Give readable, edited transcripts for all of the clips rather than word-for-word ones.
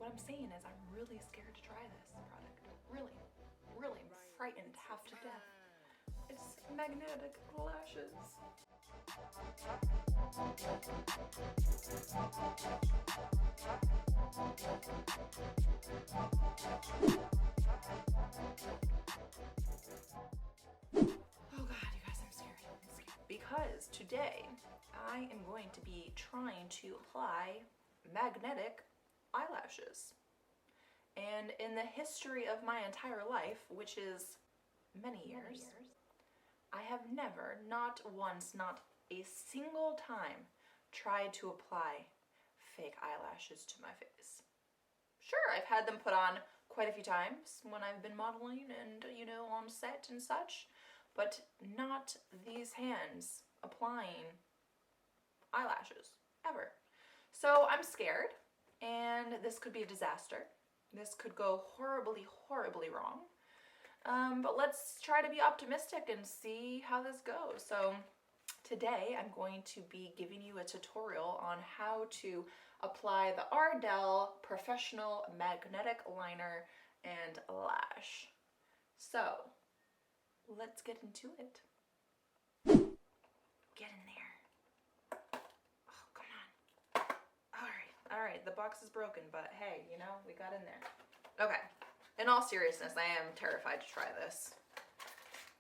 what I'm saying is I'm really scared to try this product. Really, really, I'm frightened half to death. It's magnetic lashes. Oh God, you guys, I'm scared. I'm scared. Because today I am going to be trying to apply magnetic eyelashes. And in the history of my entire life, which is many years, I have never, not once, not a single time, tried to apply fake eyelashes to my face. Sure, I've had them put on quite a few times when I've been modeling and, you know, on set and such, but not these hands applying eyelashes, ever. So I'm scared, and this could be a disaster. This could go horribly, horribly wrong. But let's try to be optimistic and see how this goes. So today I'm going to be giving you a tutorial on how to apply the Ardell Professional Magnetic Liner and Lash. So let's get into it. Get in there. Oh, come on. All right, the box is broken, but hey, you know, we got in there. Okay, in all seriousness, I am terrified to try this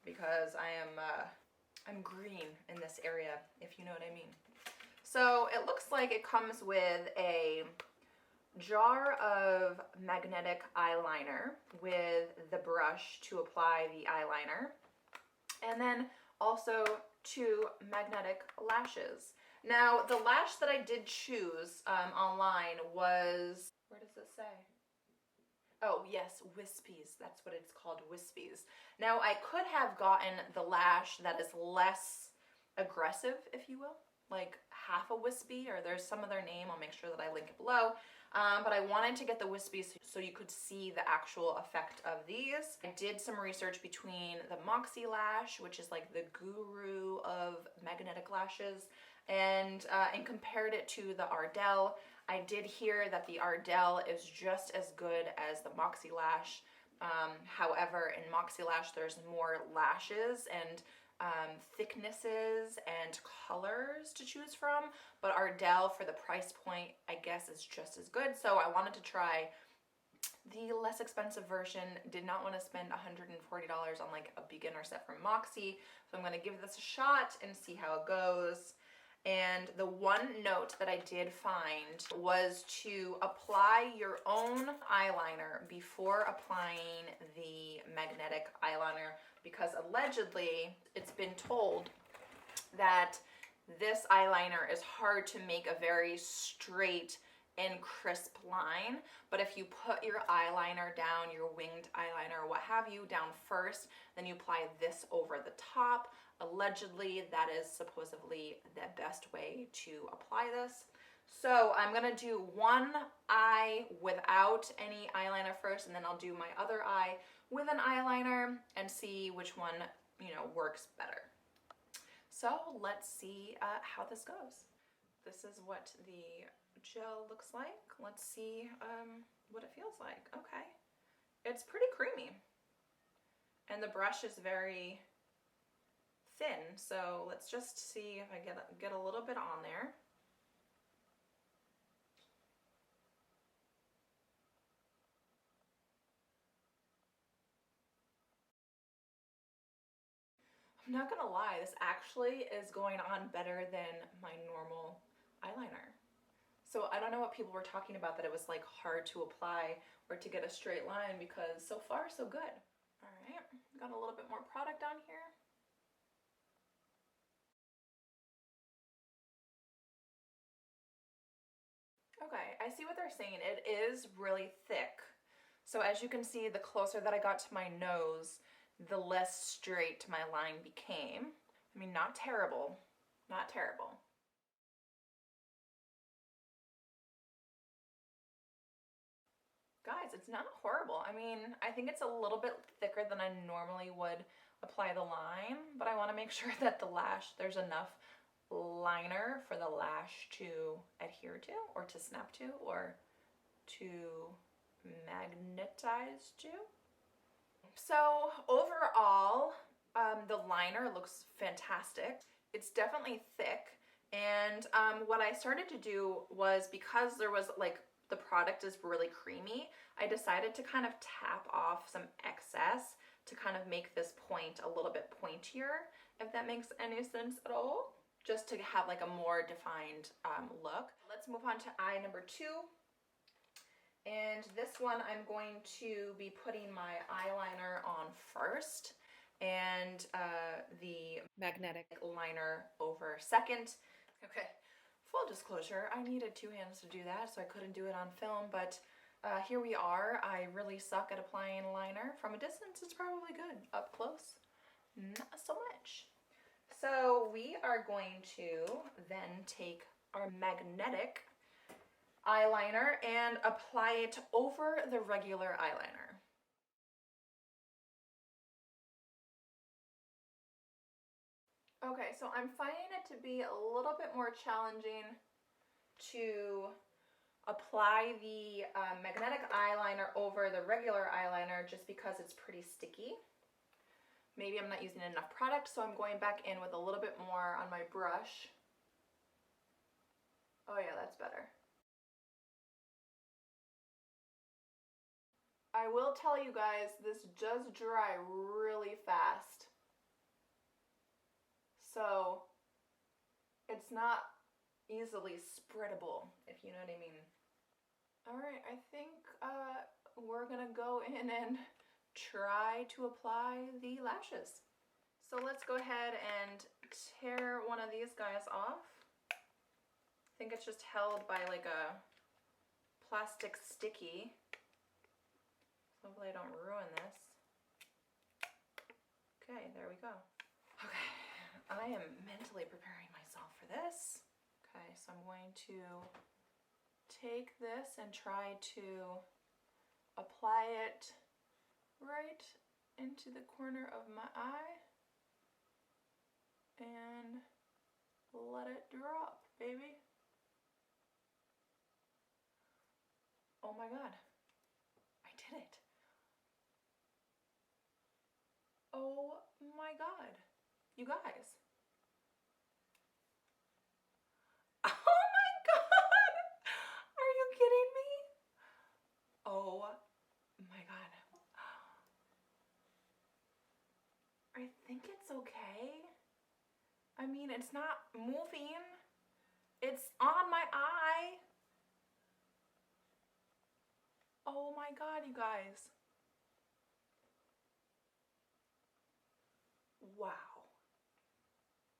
because I'm green in this area, if you know what I mean. So it looks like it comes with a jar of magnetic eyeliner with the brush to apply the eyeliner, and then also 2 magnetic lashes. Now, the lash that I did choose online was, where does it say? Oh yes, wispies. That's what it's called, wispies. Now, I could have gotten the lash that is less aggressive, if you will, like half a wispy, or there's some other name. I'll make sure that I link it below. But I wanted to get the wispies so you could see the actual effect of these. I did some research between the Moxie Lash, which is like the guru of magnetic lashes, and compared it to the Ardell. I did hear that the Ardell is just as good as the Moxie Lash. However, in Moxie Lash, there's more lashes and thicknesses and colors to choose from, but Ardell, for the price point, I guess is just as good. So I wanted to try the less expensive version. Did not want to spend $140 on like a beginner set from Moxie, so I'm going to give this a shot and see how it goes. And the one note that I did find was to apply your own eyeliner before applying the magnetic eyeliner, because allegedly it's been told that this eyeliner is hard to make a very straight and crisp line, but if you put your eyeliner down, your winged eyeliner or what have you, down first, then you apply this over the top. Allegedly, that is supposedly the best way to apply this. So I'm gonna do one eye without any eyeliner first, and then I'll do my other eye with an eyeliner and see which one, you know, works better. So let's see how this goes. This is what the gel looks like. Let's see what it feels like. Okay, it's pretty creamy, and the brush is very thin, so let's just see if I get a little bit on there. I'm not gonna lie, this actually is going on better than my normal eyeliner. So I don't know what people were talking about, that it was like hard to apply or to get a straight line, because so far so good. All right, got a little bit more product on here. Okay, I see what they're saying. It is really thick. So as you can see, the closer that I got to my nose, the less straight my line became. I mean, not terrible, not terrible. Guys, it's not horrible. I mean, I think it's a little bit thicker than I normally would apply the line, but I want to make sure that the lash, there's enough liner for the lash to adhere to, or to snap to, or to magnetize you. So overall, the liner looks fantastic. It's definitely thick. And what I started to do was, because there was like, the product is really creamy, I decided to kind of tap off some excess to kind of make this point a little bit pointier, if that makes any sense at all, just to have like a more defined look. Let's move on to eye number 2. And this one, I'm going to be putting my eyeliner on first, and the magnetic liner over second. Okay, full disclosure, I needed 2 hands to do that, so I couldn't do it on film, but here we are. I really suck at applying liner. From a distance, it's probably good. Up close, not so much. So we are going to then take our magnetic eyeliner and apply it over the regular eyeliner. Okay, so I'm finding it to be a little bit more challenging to apply the magnetic eyeliner over the regular eyeliner, just because it's pretty sticky. Maybe I'm not using enough product, so I'm going back in with a little bit more on my brush. Oh yeah, that's better. I will tell you guys, this does dry really fast. So it's not easily spreadable, if you know what I mean. All right, I think we're gonna go in and try to apply the lashes. So let's go ahead and tear one of these guys off. I think it's just held by like a plastic sticky. Hopefully I don't ruin this. Okay, there we go. Okay, I am mentally preparing myself for this. Okay, so I'm going to take this and try to apply it right into the corner of my eye and let it drop, baby. Oh my god, I did it. Oh my god, you guys. Oh my god, are you kidding me? Oh my god. I think it's okay. I mean, it's not moving. It's on my eye. Oh my god, you guys. Wow.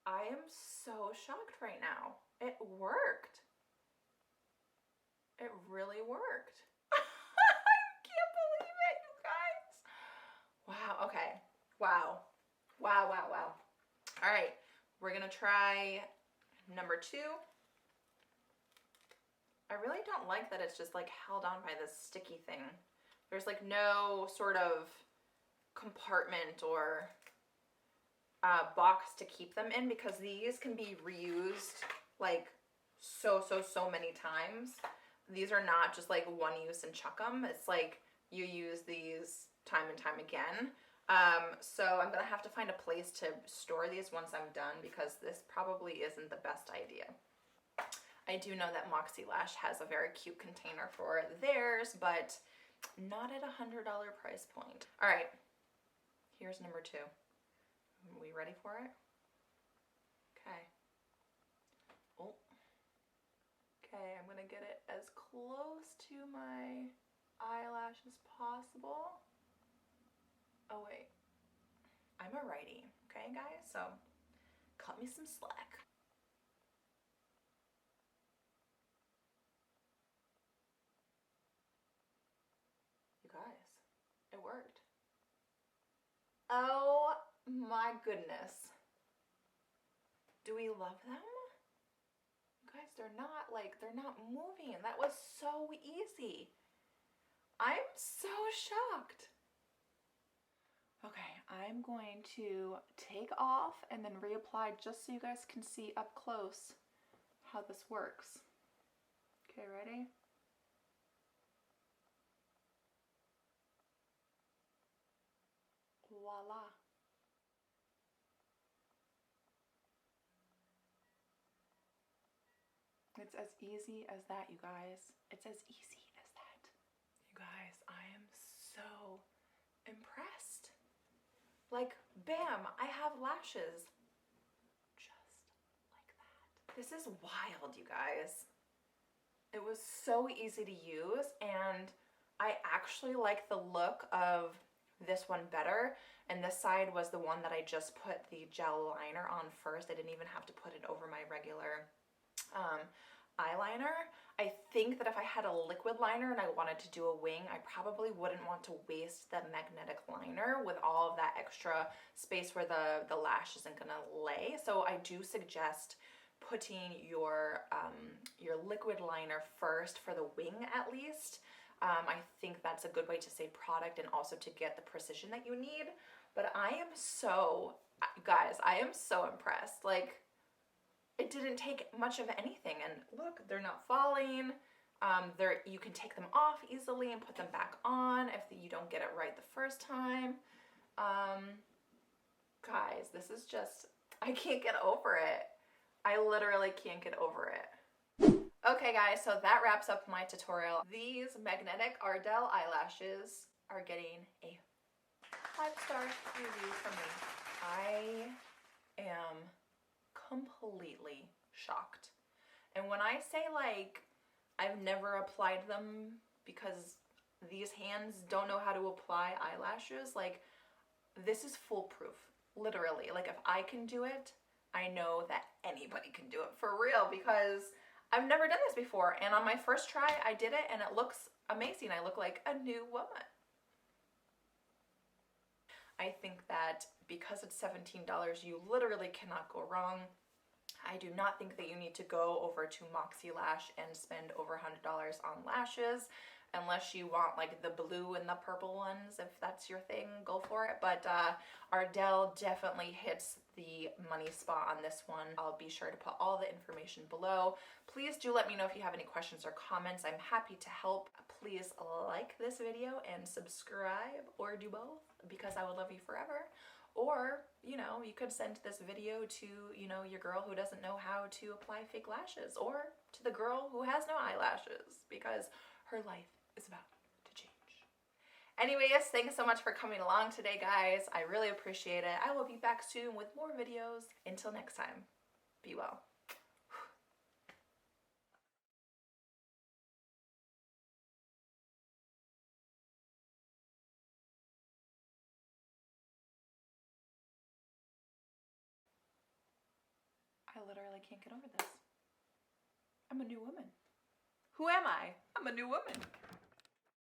I am so shocked right now. It worked. It really worked. I can't believe it, you guys. Wow, okay. Wow. Wow, wow, wow. All right, we're gonna try number 2. I really don't like that it's just like held on by this sticky thing. There's like no sort of compartment or box to keep them in, because these can be reused like so many times. These are not just like one use and chuck them. It's like you use these time and time again. So I'm gonna have to find a place to store these once I'm done, because this probably isn't the best idea. I do know that Moxie Lash has a very cute container for theirs, but not at $100 price point. All right, here's number 2. Are we ready for it? Okay. Oh. Okay, I'm gonna get it as close to my eyelash as possible. Oh wait, I'm a righty, okay guys? So cut me some slack. You guys, it worked. Oh my goodness. Do we love them? You guys, they're not moving. That was so easy. I'm so shocked. Okay, I'm going to take off and then reapply, just so you guys can see up close how this works. Okay, ready? It's as easy as that, you guys. It's as easy as that. You guys, I am so impressed. Like, bam, I have lashes. Just like that. This is wild, you guys. It was so easy to use, and I actually like the look of this one better. And this side was the one that I just put the gel liner on first. I didn't even have to put it over my regular eyeliner. I think that if I had a liquid liner and I wanted to do a wing, I probably wouldn't want to waste the magnetic liner with all of that extra space where the lash isn't gonna lay. So I do suggest putting your liquid liner first for the wing at least. I think that's a good way to save product and also to get the precision that you need. But I am so, guys, I am so impressed. Like, it didn't take much of anything, and look, they're not falling. You can take them off easily and put them back on if you don't get it right the first time. Guys, this is just, I can't get over it. I literally can't get over it. Okay guys, so that wraps up my tutorial. These magnetic Ardell eyelashes are getting a 5-star review from me. I am completely shocked. And when I say, like, I've never applied them because these hands don't know how to apply eyelashes, like, this is foolproof, literally. Like, if I can do it, I know that anybody can do it for real, because I've never done this before, and on my first try I did it and it looks amazing. I look like a new woman. I think that because it's $17, you literally cannot go wrong. I do not think that you need to go over to Moxie Lash and spend over $100 on lashes, unless you want like the blue and the purple ones. If that's your thing, go for it. But Ardell definitely hits the money spot on this one. I'll be sure to put all the information below. Please do let me know if you have any questions or comments. I'm happy to help. Please like this video and subscribe, or do both, because I would love you forever. Or, you know, you could send this video to, you know, your girl who doesn't know how to apply fake lashes, or to the girl who has no eyelashes, because her life is about to change. Anyways, thanks so much for coming along today, guys. I really appreciate it. I will be back soon with more videos. Until next time, be well. I literally can't get over this. I'm a new woman. Who am I? I'm a new woman.